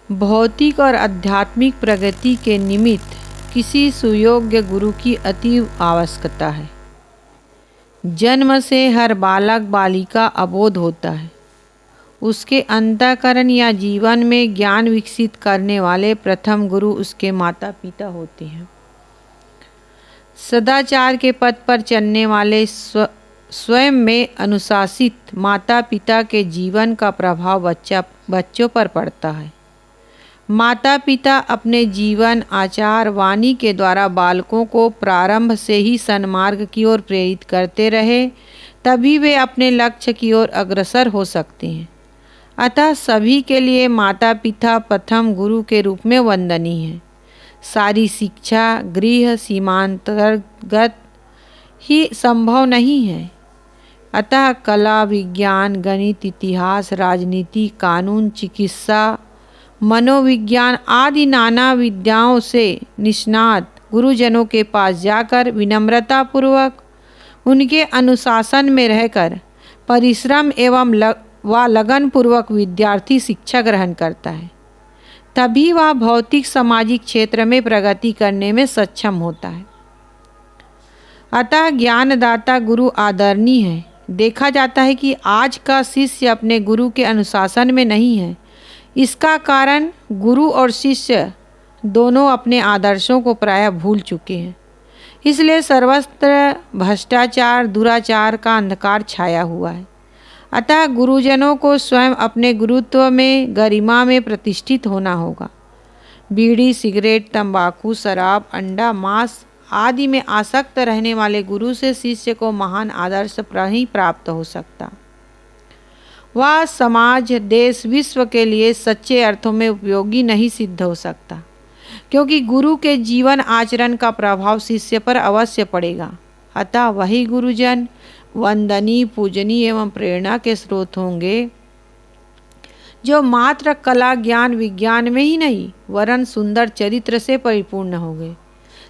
भौतिक और आध्यात्मिक प्रगति के निमित्त किसी सुयोग्य गुरु की अतीव आवश्यकता है। जन्म से हर बालक बालिका अबोध होता है। उसके अंतःकरण या जीवन में ज्ञान विकसित करने वाले प्रथम गुरु उसके माता पिता होते हैं। सदाचार के पथ पर चलने वाले स्वयं में अनुशासित माता पिता के जीवन का प्रभाव बच्चों पर पड़ता है। माता पिता अपने जीवन आचार वाणी के द्वारा बालकों को प्रारंभ से ही सन्मार्ग की ओर प्रेरित करते रहे, तभी वे अपने लक्ष्य की ओर अग्रसर हो सकते हैं। अतः सभी के लिए माता पिता प्रथम गुरु के रूप में वंदनीय है। सारी शिक्षा गृह सीमांतर्गत ही संभव नहीं है। अतः कला, विज्ञान, गणित, इतिहास, राजनीति, कानून, चिकित्सा, मनोविज्ञान आदि नाना विद्याओं से निष्णात गुरुजनों के पास जाकर विनम्रतापूर्वक उनके अनुशासन में रहकर परिश्रम एवं लगन पूर्वक विद्यार्थी शिक्षा ग्रहण करता है। तभी वह भौतिक सामाजिक क्षेत्र में प्रगति करने में सक्षम होता है। अतः ज्ञानदाता गुरु आदरणीय है। देखा जाता है कि आज का शिष्य अपने गुरु के अनुशासन में नहीं है। इसका कारण गुरु और शिष्य दोनों अपने आदर्शों को प्रायः भूल चुके हैं। इसलिए सर्वत्र भ्रष्टाचार, दुराचार का अंधकार छाया हुआ है। अतः गुरुजनों को स्वयं अपने गुरुत्व में, गरिमा में प्रतिष्ठित होना होगा। बीड़ी, सिगरेट, तंबाकू, शराब, अंडा, मांस आदि में आसक्त रहने वाले गुरु से शिष्य को महान आदर्श नहीं प्राप्त हो सकता। वह समाज, देश, विश्व के लिए सच्चे अर्थों में उपयोगी नहीं सिद्ध हो सकता, क्योंकि गुरु के जीवन आचरण का प्रभाव शिष्य पर अवश्य पड़ेगा। अतः वही गुरुजन वंदनीय, पूजनीय एवं प्रेरणा के स्रोत होंगे जो मात्र कला, ज्ञान, विज्ञान में ही नहीं वरन सुंदर चरित्र से परिपूर्ण होंगे।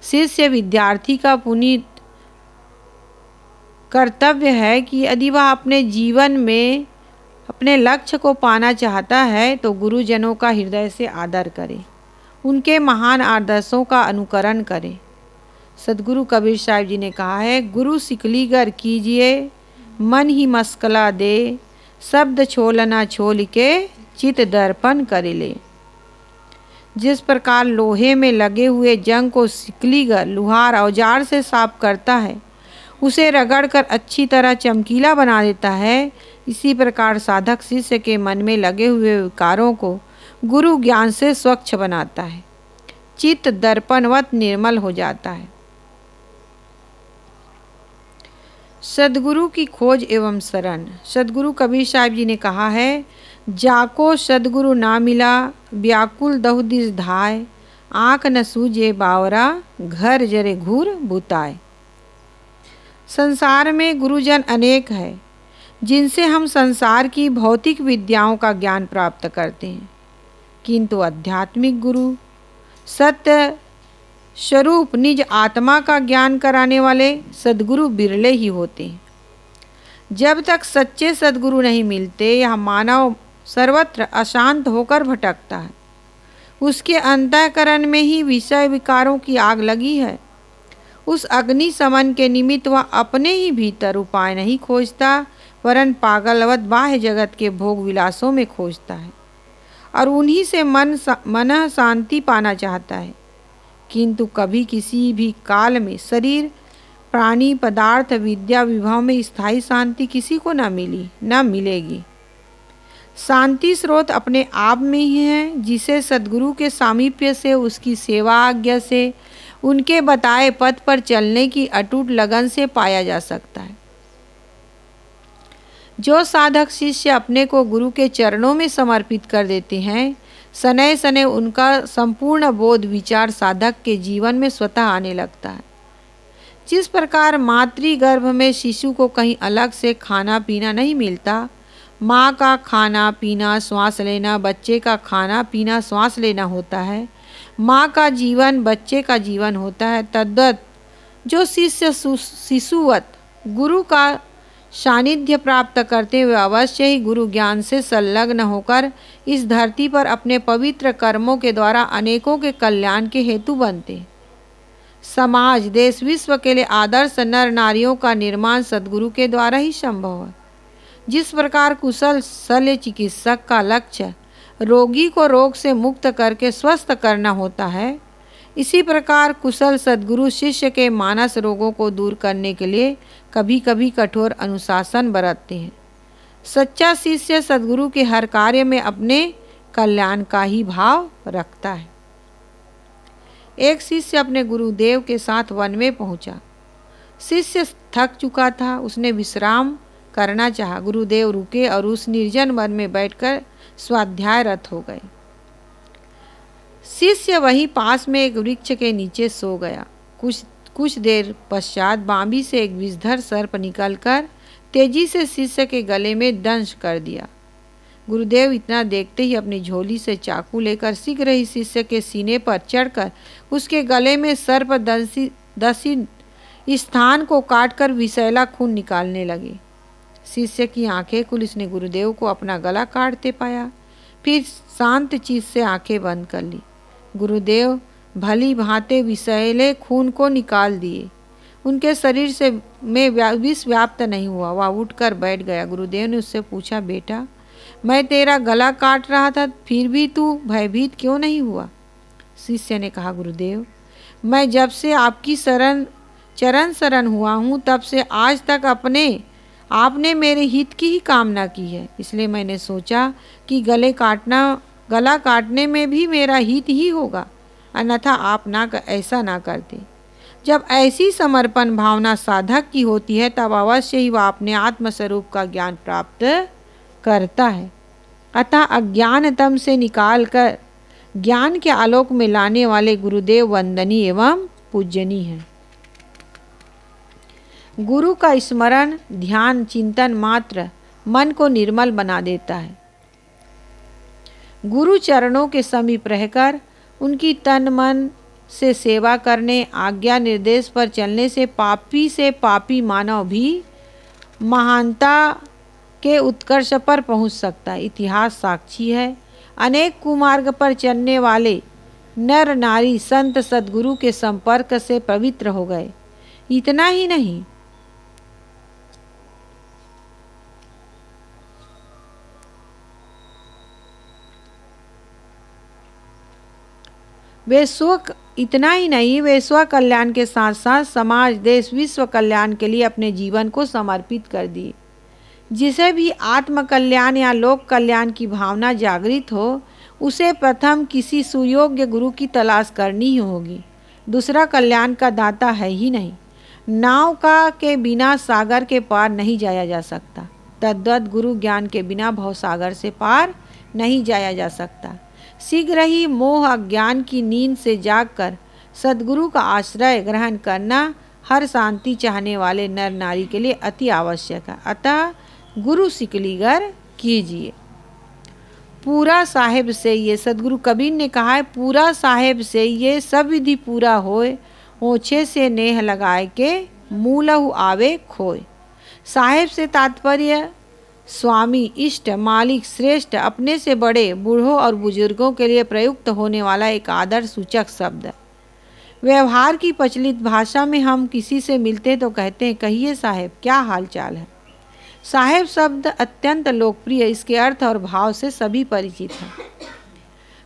शिष्य विद्यार्थी का पुनीत कर्तव्य है कि यदि वह अपने जीवन में अपने लक्ष्य को पाना चाहता है तो गुरुजनों का हृदय से आदर करे, उनके महान आदर्शों का अनुकरण करे। सदगुरु कबीर साहिब जी ने कहा है, गुरु सिकलीगर कीजिए मन ही मस्कला दे, शब्द छोलना छोल के चित दर्पण कर ले। जिस प्रकार लोहे में लगे हुए जंग को सिकलीगर लुहार औजार से साफ करता है, उसे रगड़कर अच्छी तरह चमकीला बना देता है, इसी प्रकार साधक शिष्य के मन में लगे हुए विकारों को गुरु ज्ञान से स्वच्छ बनाता है, चित्त दर्पणवत निर्मल हो जाता है। सदगुरु की खोज एवं शरण। सदगुरु कबीर साहिब जी ने कहा है, जाको सदगुरु ना मिला व्याकुल दहु दिस धाय, आँख न सूझे बावरा घर जरे घूर बुताए। संसार में गुरुजन अनेक है जिनसे हम संसार की भौतिक विद्याओं का ज्ञान प्राप्त करते हैं, किंतु आध्यात्मिक गुरु सत्य स्वरूप निज आत्मा का ज्ञान कराने वाले सद्गुरु बिरले ही होते हैं। जब तक सच्चे सद्गुरु नहीं मिलते, यह मानव सर्वत्र अशांत होकर भटकता है। उसके अंतःकरण में ही विषय विकारों की आग लगी है। उस अग्नि समन के निमित्त वह अपने ही भीतर उपाय नहीं खोजता, वरन पागलवत बाह्य जगत के भोग विलासों में खोजता है और उन्हीं से मन शांति पाना चाहता है। किंतु कभी किसी भी काल में शरीर, प्राणी, पदार्थ, विद्या, विभव में स्थायी शांति किसी को न मिली, न मिलेगी। शांति स्रोत अपने आप में ही है, जिसे सद्गुरु के सामीप्य से, उसकी सेवा आज्ञा से, उनके बताए पथ पर चलने की अटूट लगन से पाया जा सकता है। जो साधक शिष्य अपने को गुरु के चरणों में समर्पित कर देते हैं, सनय सनय उनका संपूर्ण बोध विचार साधक के जीवन में स्वतः आने लगता है। जिस प्रकार मातृगर्भ में शिशु को कहीं अलग से खाना पीना नहीं मिलता, माँ का खाना पीना श्वास लेना बच्चे का खाना पीना श्वास लेना होता है, माँ का जीवन बच्चे का जीवन होता है, तद्वत् जो शिष्य शिशुवत गुरु का सानिध्य प्राप्त करते हुए अवश्य ही गुरु ज्ञान से संलग्न होकर इस धरती पर अपने पवित्र कर्मों के द्वारा अनेकों के कल्याण के हेतु बनते। समाज, देश, विश्व के लिए आदर्श नर नारियों का निर्माण सद्गुरु के द्वारा ही संभव है। जिस प्रकार कुशल शल्य चिकित्सक का लक्ष्य रोगी को रोग से मुक्त करके स्वस्थ करना होता है, इसी प्रकार कुशल सद्गुरु शिष्य के मानस रोगों को दूर करने के लिए कभी कभी कठोर अनुशासन बरतते हैं। सच्चा शिष्य सद्गुरु के हर कार्य में अपने कल्याण का ही भाव रखता है। एक शिष्य अपने गुरुदेव के साथ वन में पहुंचा। शिष्य थक चुका था, उसने विश्राम करना चाहा। गुरुदेव रुके और उस निर्जन वन में बैठकर स्वाध्यायरत हो गए। शिष्य वहीं पास में एक वृक्ष के नीचे सो गया। कुछ देर पश्चात बांबी से एक विषधर सर्प निकलकर तेजी से शिष्य के गले में दंश कर दिया। गुरुदेव इतना देखते ही अपनी झोली से चाकू लेकर शीघ्र ही शिष्य के सीने पर चढ़कर उसके गले में सर्प दंशी स्थान को काटकर विषैला खून निकालने लगे। शिष्य की आंखें खुली, उसने गुरुदेव को अपना गला काटते पाया। फिर शांत चित्त से आंखें बंद कर ली। गुरुदेव भली भांति विषैले खून को निकाल दिए। उनके शरीर से में विष व्याप्त नहीं हुआ। वह उठकर बैठ गया। गुरुदेव ने उससे पूछा, बेटा, मैं तेरा गला काट रहा था, फिर भी तू भयभीत क्यों नहीं हुआ? शिष्य ने कहा, गुरुदेव, मैं जब से आपकी चरण शरण हुआ हूँ, तब से आज तक आपने मेरे हित की ही कामना की है, इसलिए मैंने सोचा कि गला काटने में भी मेरा हित ही होगा, अन्यथा आप ऐसा ना करते। जब ऐसी समर्पण भावना साधक की होती है, तब अवश्य ही वह अपने आत्मस्वरूप का ज्ञान प्राप्त करता है। अतः अज्ञानतम से निकालकर ज्ञान के आलोक में लाने वाले गुरुदेव वंदनीय एवं पूजनीय हैं। गुरु का स्मरण, ध्यान, चिंतन मात्र मन को निर्मल बना देता है। गुरु चरणों के समीप रहकर उनकी तन मन से सेवा करने, आज्ञा निर्देश पर चलने से पापी मानव भी महानता के उत्कर्ष पर पहुंच सकता है। इतिहास साक्षी है, अनेक कुमार्ग पर चलने वाले नर नारी संत सद्गुरु के संपर्क से पवित्र हो गए। इतना ही नहीं, वे स्व कल्याण के साथ साथ समाज, देश, विश्व कल्याण के लिए अपने जीवन को समर्पित कर दिए। जिसे भी आत्म कल्याण या लोक कल्याण की भावना जागृत हो, उसे प्रथम किसी सुयोग्य गुरु की तलाश करनी ही होगी। दूसरा कल्याण का दाता है ही नहीं। नाव के बिना सागर के पार नहीं जाया जा सकता, तद्वत गुरु ज्ञान के बिना भवसागर से पार नहीं जाया जा सकता। शीघ्र ही मोह अज्ञान की नींद से जागकर सद्गुरु का आश्रय ग्रहण करना हर शांति चाहने वाले नर नारी के लिए अति आवश्यक है। अतः गुरु सिकलीगर कीजिए। पूरा साहेब से ये, सद्गुरु कबीर ने कहा है, पूरा साहेब से ये सब विधि पूरा होए, ओछे से नेह लगाए के मूलहु आवे खोए। साहेब से तात्पर्य स्वामी, इष्ट, मालिक, श्रेष्ठ, अपने से बड़े, बूढ़ों और बुजुर्गों के लिए प्रयुक्त होने वाला एक आदर सूचक शब्द है। व्यवहार की प्रचलित भाषा में हम किसी से मिलते तो कहते हैं, कहिए साहेब, क्या हाल चाल है। साहेब शब्द अत्यंत लोकप्रिय, इसके अर्थ और भाव से सभी परिचित हैं।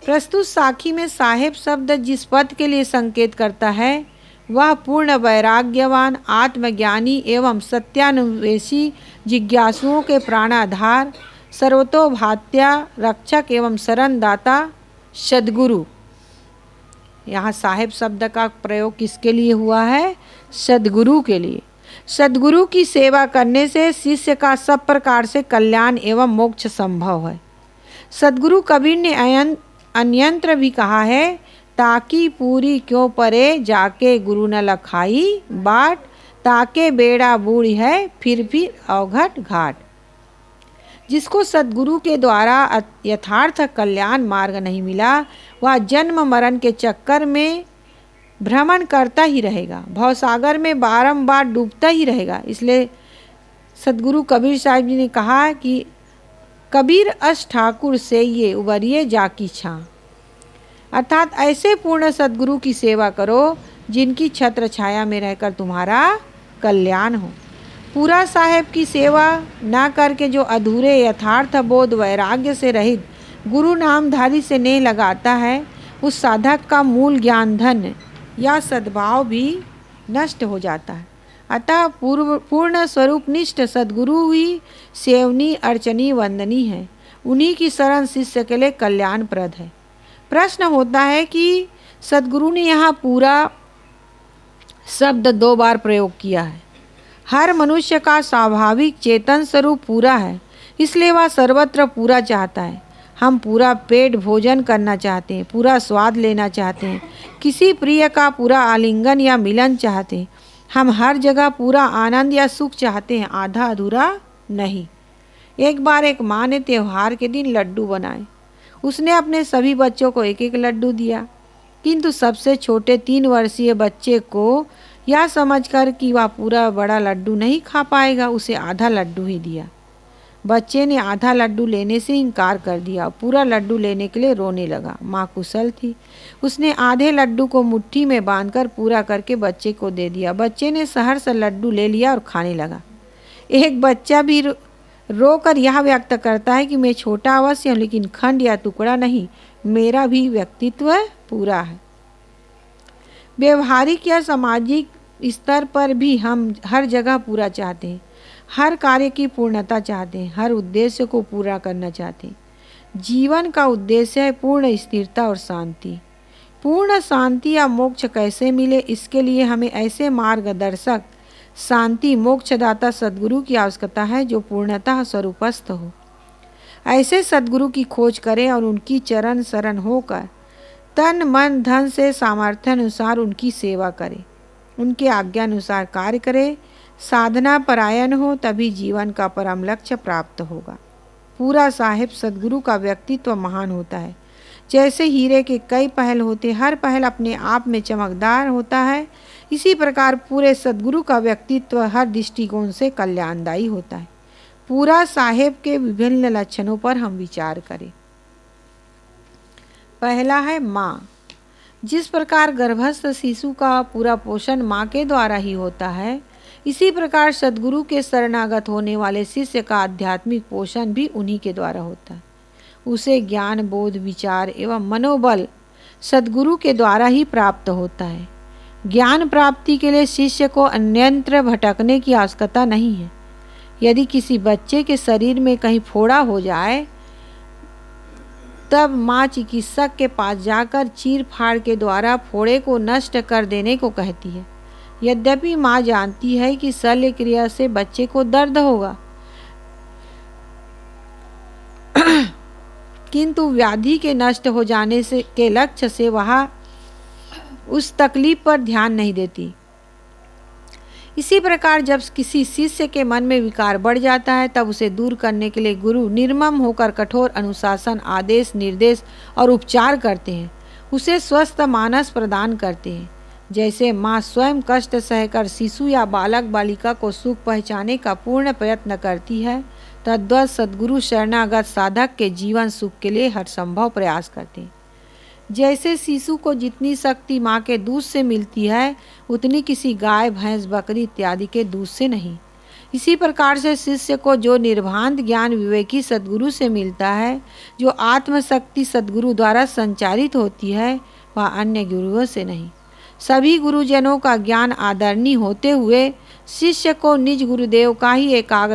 प्रस्तुत साखी में साहेब शब्द जिस पद के लिए संकेत करता है, वह पूर्ण वैराग्यवान, आत्मज्ञानी एवं सत्यान्वेषी जिज्ञासुओं के प्राणाधार, सर्वतोभात्या रक्षक एवं शरणदाता सद्गुरु। यहाँ साहेब शब्द का प्रयोग किसके लिए हुआ है? सद्गुरु के लिए। सद्गुरु की सेवा करने से शिष्य का सब प्रकार से कल्याण एवं मोक्ष संभव है। सद्गुरु कबीर ने अन्यंत्र भी कहा है, ताकि पूरी क्यों परे जाके गुरु न लखाई बाट, ताके बेड़ा बूढ़ी है फिर अवघट घाट। जिसको सद्गुरु के द्वारा यथार्थ कल्याण मार्ग नहीं मिला, वह जन्म मरण के चक्कर में भ्रमण करता ही रहेगा, भवसागर में बारंबार डूबता ही रहेगा। इसलिए सदगुरु कबीर साहिब जी ने कहा कि कबीर अस ठाकुर से ये उबरिए जाकी छां, अर्थात ऐसे पूर्ण सदगुरु की सेवा करो जिनकी छत्र छाया में रहकर तुम्हारा कल्याण हो। पूरा साहेब की सेवा ना करके जो अधूरे यथार्थ बोध वैराग्य से रहित गुरु नामधारी से नेह लगाता है, उस साधक का मूल ज्ञान धन या सद्भाव भी नष्ट हो जाता है। अतः पूर्ण स्वरूप निष्ठ सद्गुरु ही सेवनी अर्चनी वंदनी है। उन्हीं की शरण शिष्य के लिए कल्याणप्रद है। प्रश्न होता है कि सद्गुरु ने यहाँ पूरा शब्द 2 बार प्रयोग किया है। हर मनुष्य का स्वाभाविक चेतन स्वरूप पूरा है, इसलिए वह सर्वत्र पूरा चाहता है। हम पूरा पेट भोजन करना चाहते हैं, पूरा स्वाद लेना चाहते हैं, किसी प्रिय का पूरा आलिंगन या मिलन चाहते हैं। हम हर जगह पूरा आनंद या सुख चाहते हैं, आधा अधूरा नहीं। एक बार एक माँ ने त्योहार के दिन लड्डू बनाए। उसने अपने सभी बच्चों को एक एक लड्डू दिया, किंतु सबसे छोटे 3 वर्षीय बच्चे को यह समझकर कि वह पूरा बड़ा लड्डू नहीं खा पाएगा, उसे आधा लड्डू ही दिया। बच्चे ने आधा लड्डू लेने से इनकार कर दिया, पूरा लड्डू लेने के लिए रोने लगा। माँ कुशल थी, उसने आधे लड्डू को मुट्ठी में बांधकर पूरा करके बच्चे को दे दिया। बच्चे ने सहर से लड्डू ले लिया और खाने लगा। एक बच्चा भी रोकर यह व्यक्त करता है कि मैं छोटा अवश्य हूँ, लेकिन खंड या टुकड़ा नहीं, मेरा भी व्यक्तित्व पूरा है। व्यवहारिक या सामाजिक स्तर पर भी हम हर जगह पूरा चाहते हैं, हर कार्य की पूर्णता चाहते हैं, हर उद्देश्य को पूरा करना चाहते हैं। जीवन का उद्देश्य है पूर्ण स्थिरता और शांति। पूर्ण शांति या मोक्ष कैसे मिले, इसके लिए हमें ऐसे मार्गदर्शक शांति मोक्षदाता सद्गुरु की आवश्यकता है जो पूर्णतः स्वरूपस्थ हो। ऐसे सद्गुरु की खोज करें और उनकी चरण शरण होकर तन मन धन से सामर्थ्य अनुसार उनकी सेवा करें, उनके आज्ञा अनुसार कार्य करें, साधना परायण हो, तभी जीवन का परम लक्ष्य प्राप्त होगा। पूरा साहिब सद्गुरु का व्यक्तित्व महान होता है। जैसे हीरे के कई पहल होते, हर पहल अपने आप में चमकदार होता है, इसी प्रकार पूरे सद्गुरु का व्यक्तित्व हर दृष्टिकोण से कल्याणदायी होता है। पूरा साहिब के विभिन्न लक्षणों पर हम विचार करें। पहला है माँ। जिस प्रकार गर्भस्थ शिशु का पूरा पोषण माँ के द्वारा ही होता है, इसी प्रकार सद्गुरु के शरणागत होने वाले शिष्य का आध्यात्मिक पोषण भी उन्हीं के द्वारा होता है। उसे ज्ञान बोध विचार एवं मनोबल सद्गुरु के द्वारा ही प्राप्त होता है। ज्ञान प्राप्ति के लिए शिष्य को अन्यत्र भटकने की आवश्यकता नहीं है। यदि किसी बच्चे के शरीर में कहीं फोड़ा हो जाए, तब माँ चिकित्सक के पास जाकर चीर फाड़ के द्वारा फोड़े को नष्ट कर देने को कहती है। यद्यपि माँ जानती है कि शल्य क्रिया से बच्चे को दर्द होगा, किंतु व्याधि के नष्ट हो जाने से के लक्ष्य से वह उस तकलीफ पर ध्यान नहीं देती। इसी प्रकार जब किसी शिष्य के मन में विकार बढ़ जाता है, तब उसे दूर करने के लिए गुरु निर्मम होकर कठोर अनुशासन, आदेश, निर्देश और उपचार करते हैं, उसे स्वस्थ मानस प्रदान करते हैं। जैसे माँ स्वयं कष्ट सहकर शिशु या बालक बालिका को सुख पहुँचाने का पूर्ण प्रयत्न करती है, तद्वत् सद्गुरु शरणागत साधक के जीवन सुख के लिए हर संभव प्रयास करते हैं। जैसे शिशु को जितनी शक्ति माँ के दूध से मिलती है, उतनी किसी गाय भैंस बकरी इत्यादि के दूध से नहीं। इसी प्रकार से शिष्य को जो निर्भांत ज्ञान विवेकी सद्गुरु से मिलता है, जो आत्मशक्ति सद्गुरु द्वारा संचारित होती है, वह अन्य गुरुओं से नहीं। सभी गुरुजनों का ज्ञान आदरणीय होते हुए शिष्य को निज गुरुदेव का ही एकाग्र